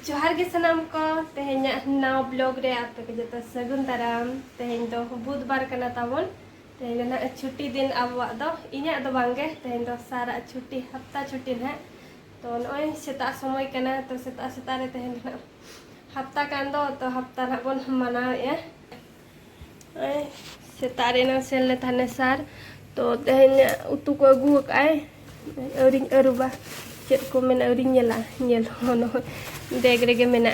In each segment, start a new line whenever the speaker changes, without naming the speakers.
जोहार के सनाम को तेहेन्या नाव ब्लॉग रे आपे के जता सगुन दाराम तेहेन दो बुधवार कना ताबोन तेहेन ना छुट्टी दिन आबवा दो इन्या दो बांगे तेहेन दो सारा छुट्टी हफ्ता छुट्टी ना तो नोय सेता समय कना तो सेता सेता रे तेहेन ना हफ्ता कान दो तो हफ्ता ना बोन मनाव ए सेता रे ना सेल ने थाने सार तो तेहेन उतु को अगु काय अरिंग अरुबा चेत को मेन अरिंग nyela nyel होनो बैग रेगे मेना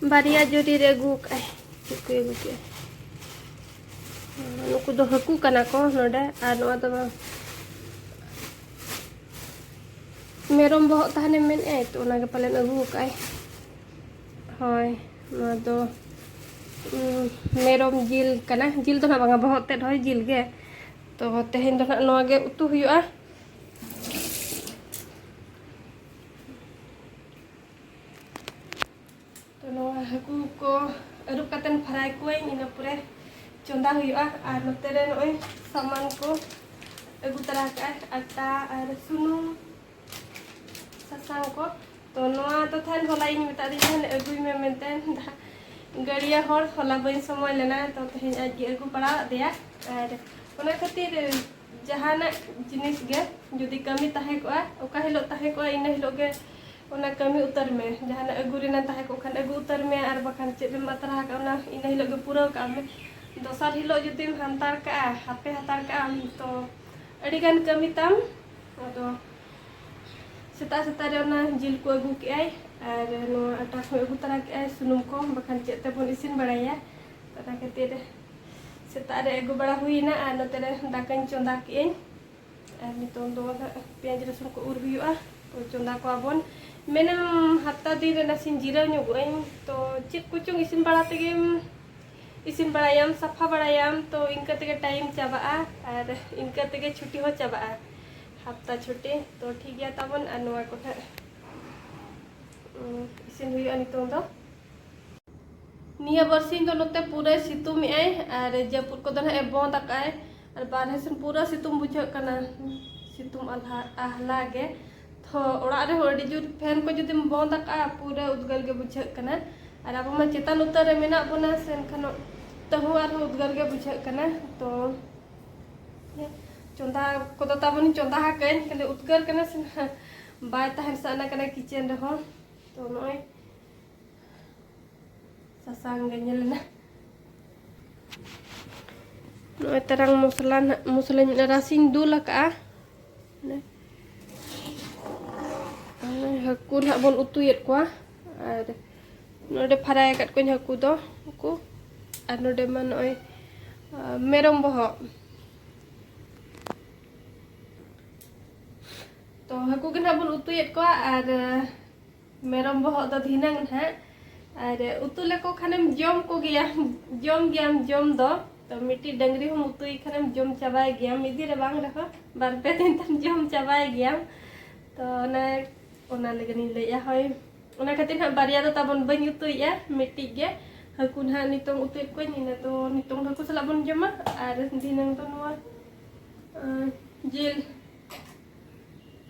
बारिया जोड़ी रे अगु काय चेत को अगु के नुकु दो हकु कना को नोडे आर नोआ दो मेरम बहुत ताने मेन ए तो ओना के पालन अगु काय होय नोआ दो मेरम जिल कना जिल तो ना बांगा बहुत ते होय जिल गे तो तेहेन दो ना गे उतु हुआ तो हाकू को अरुप कतन फ्राई को इन पूरे चंदा हुआ और नोते रे नोय सामान को अगु तरा का आटा और सुनुम ससांग को तो नोआ तो थान होला इन मेता दी थान अगुई में मेनतेन गड़िया होर होला बइन समय लेना तो तेहेन आज अगु पड़ा दिया और ओना खातिर जहाना जिनिस गे जुदी कमी ताहे को ओका हिलो ताहे को इन हिलो गे ओना कमी उतर में जहाना अगु रेना ताहे को खान अगु उतर में और बखान चेद मात्रा का ओना इन हिलो गे पूरा का में दोसर हिलो जुदी हांतार का हापे हातार का तो अड़ी गान कमी ताम तो सेता सेता रे ओना जिल को अगु के आई और नो आटा को अगु तरा के आई सुनुम को बखान चेद ते बोन इसिन बड़ाया तना खातिर सेता रे अगु बड़ा हुईना और नोते रे दाकाñ चंदा के और नितों दो पेंज रसुन को उर हुआ तो चंदा को आबोन मेनम हफ्ता दिन रे नासिन जिराव ᱧᱚᱜᱚᱜ तो चेक कुचुंग इसिन बड़ा तेगे इसिन बड़ायाम सफा बड़ायाम तो इनका तेगे टाइम चाबा और इनका तेगे छुट्टी हो चाबा हफ्ता छुट्टी तो ठीक गया ताबोन और नोआ को इसिन हुआ नितों दो निया बरसिन तो नोते पूरा सितुम ए और जयपुर को दो ना बंद आकाय और बारहे से पूरा सितुम बुझे कना सितुम आहला गे तो ओड़ा रे अड़ी जुर फैन को जुदी बंद आका पूरा उद्गार गे बुझे कना और अब मा चेतान उतर रे मेना बना सेन खान तहु और उद्गार गे बुझे कना तो चंदा को दो ताबन चंदा हाकन खाली उद्गार कना से बाय तहन साना कना किचन रे हो तो नय ससांग nyelena नोय तरंग मसला रासिन दूल का ने हाकु ना बोन उतुयेत को और नोडे फ्राई कट को हाकु दो को और नोडे मा नोय मेरम बह तो हाकु के ना बोन उतुयेत को और मेरम बह दो धिनांग ना और उतु लेको खानेम जम को गया जम दो तो मिट्टी डंगरी हम उतुई खानेम जम चाबाय गया मिदी रे बांग रखो बार पे दिन तन जम चाबाय गया तो ओना लगनी लैया होय ओना खातिर ना बारिया दो ताबन बन उतुइया मिट्टी गे हाकु ना नितों उतुइ को निना तो नितों हाकु सला बन जमा और दिनंग तो नोआ जेल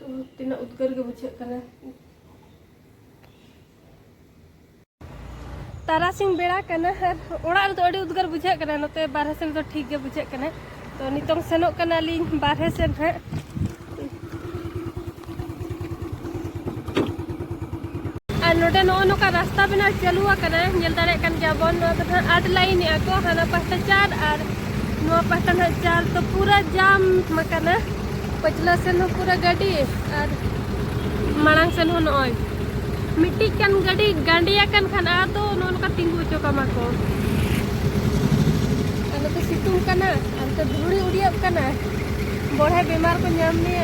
तो तिना उद्गार गे बुझे कना तारासिंग बेड़ा कना ओड़ा तो अड़ी उद्गार बुझे कना नोते बारहे सेन तो ठीक गे बुझे कना तो नितों सेनोग कना लिंग बारहे सेन है और नोटे नो का रास्ता बना चलुआ कना नेल दारे कन गया बोन नो तो 8 लाइन को हाना पास्ता 4 और नो पास्ता 4 तो पूरा जाम मकना पचला सेन पूरा गाड़ी और मांग सेन हो नय मिट्टी कन गाड़ी गांडिया कन खाना तो नोन का तिंगु चोकामा को अन तो सितुम कना अन तो धुड़ी उड़ियब कना बड़े बीमार को नाम ने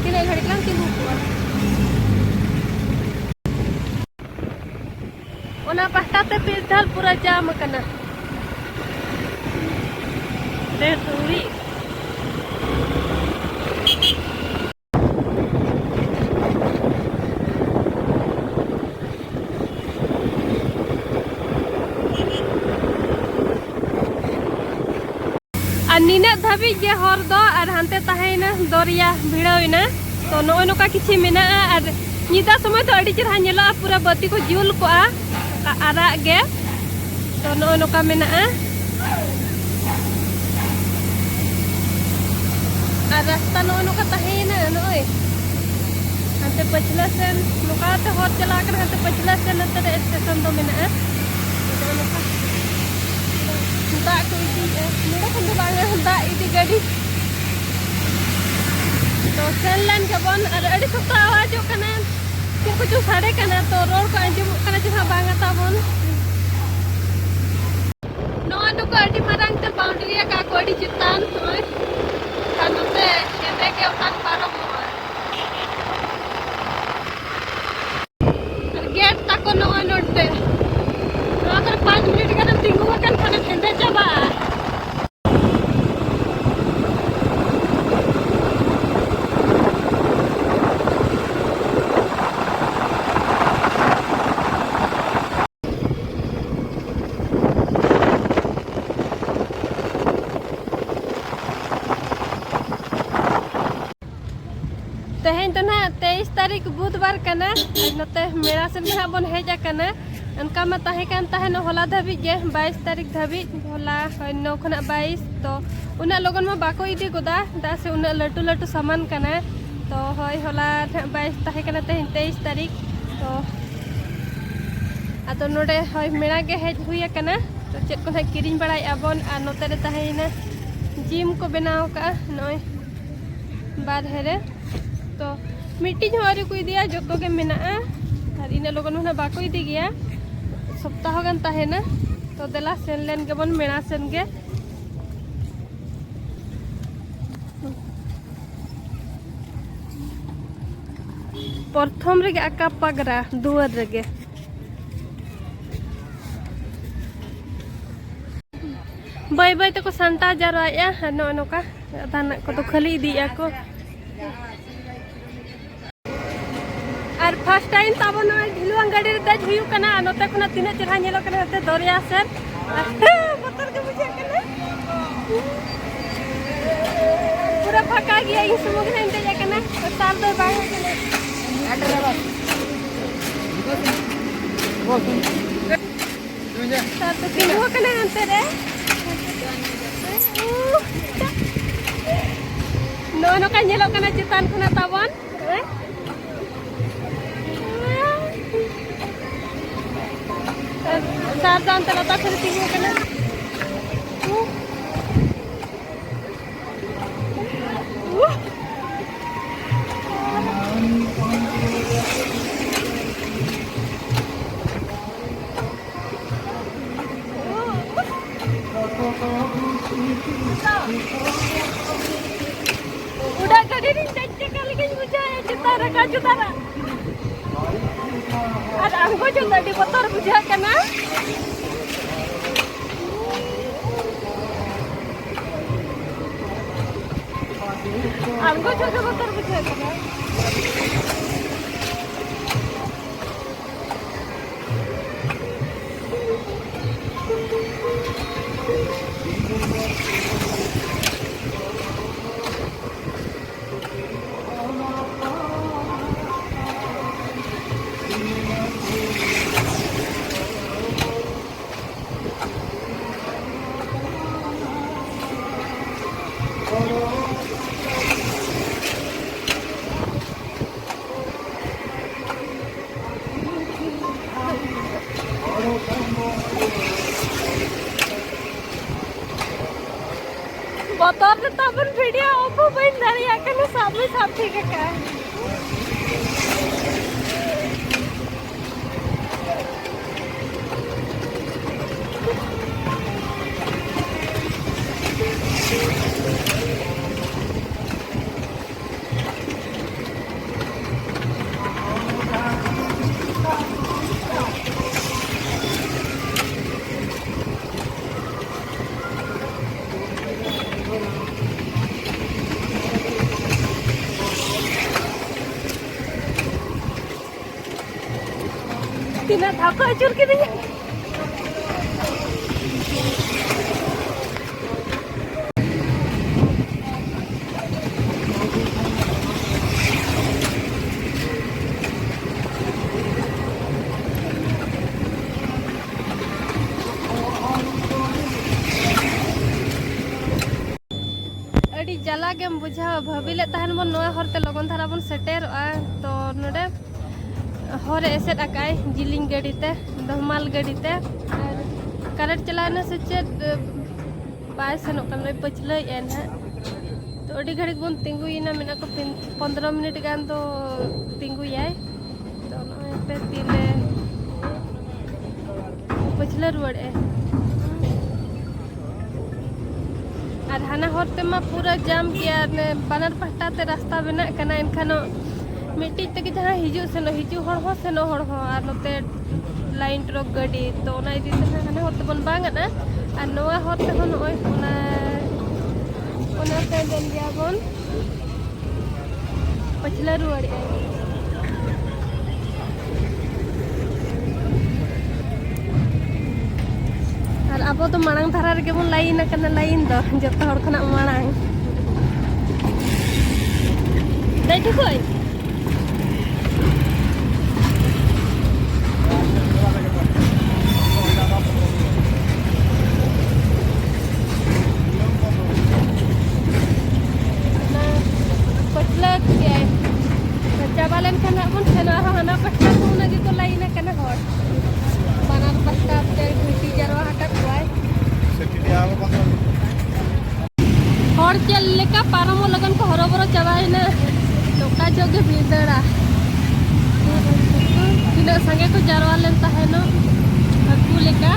किने घड़ी कन तिंगु को ओना पास्ता ते पिलथल पूरा जाम कना दे धुड़ी नीना धाबी जे हर दो और हानते ताहेना दरिया भिड़ावना तो नय नोका किछि मेना और निदा समय तो अड़ी चेहरा नेला पूरा बत्ती को जुल को आरा गे तो नय नोका मेना और रास्ता नय नोका ताहेना नय हानते पछला सेन नोका ते हर चला कर हानते पछला सेन नते स्टेशन दो मेना तो नोका दा को इदी नोडा खन बांगा दा इदी गाड़ी तो सेन लाइन के बन और अड़ी सप्ताह आवाज कना कुछ साड़े कना तो रोड को अंजम कना जहां बांगा ताबन नो नुको अड़ी मारंग ते बाउंड्री का कोडी चितान होय कानोते हेबे के उतान पारो और गेट तक नो नोटे अगर 5 मिनट का तिंगु कन खाने हेंदे जाबा तेहन तो ना 23 तारीख बुधवार कना नते मेरा से ना बन हेजा कना उनका में ताहे कान ताहे न होला धाबी जे 22 तारीख धाबी होला 9 खना 22 तो उना लोगन में बाको इदी गोदा दा से उना लटू लटू सामान कना तो होय होला 22 ताहे कना ते 23 तारीख तो आतो नोडे होय मेरा के हेज हुई कना तो चेक को किरिन बड़ाई आबन आ नोते रे ताहेना जिम को बनाव का नय बाद हेरे तो मिट्टी हमारे को दिया जो तो के मेना और इन लोगों ने बाको इदी गया सप्ताह गन ताहेना तो देला सेन लेन के बन मेना सेन के प्रथम रे आका पगरा दुआर रे बाय बाय तो को संता जरवाया नो नोका दाना को तो खाली दिया को और फर्स्ट टाइम तब ढिलवान गाड़ी रे दज हुयु कना नोते खना तिना चेहरा नेलो कना ते दरिया से बतर के बुझे कना पूरा फका गया इस मुग ने इंते कना साल दो बांग कना आडरा बस वो साथ तो तीन हो कना अंते रे नो नो का नेलो कना चितान खना तावन साथ दान तला फिर तीन कना udah gede nih cek kali kan buja cetara ka cetara ada anggo juga di motor buja kana anggo juga motor buja kana motor tetapun video apa main dari akan sabi ke kan Tina thako acur ke dia. अड़ी जला game बुझा भाविले तहन बन नोआ हरते लगन धारा बन सेटेरआ तो नोडे हर एसेट आकाय जिलिंग गाड़ीते दहमाल गाड़ीते करेक्ट चलाना से चेत बाय सेनो कन पछलई एन है तो अड़ी घड़ी बन तिंगुइना मेना को 15 मिनट गान तो तिंगुयाय तो नोए पे तिले पछले रुआड़े और हाना होते मा पूरा जाम किया ने बानर पट्टा ते रास्ता बना कना इनखानो मिट्टी तक जहां हिजु सेनो हिजु हर हो सेनो हर हो और नते लाइन ट्रक गाड़ी तो ना इदी ते हाना होते बन बांगना और नोआ होते हो नोय ओना ते देन गया बन पछले रुआड़े और अब तो मांग धारा रे बन लाइन कना लाइन दो जत हर खना मांग दे ठिकय पछला के चाबालन खना बन सेना हाना पट्टा तो लगी को लाइन कना हर बानर पट्टा ते घुटी जरवा हटा कोय हर चल लेका पारमो लगन को हरबरो चाबाइना नोका जोगे भीदड़ा तिना संगे को जरवा लेन ताहेनो हकू लेका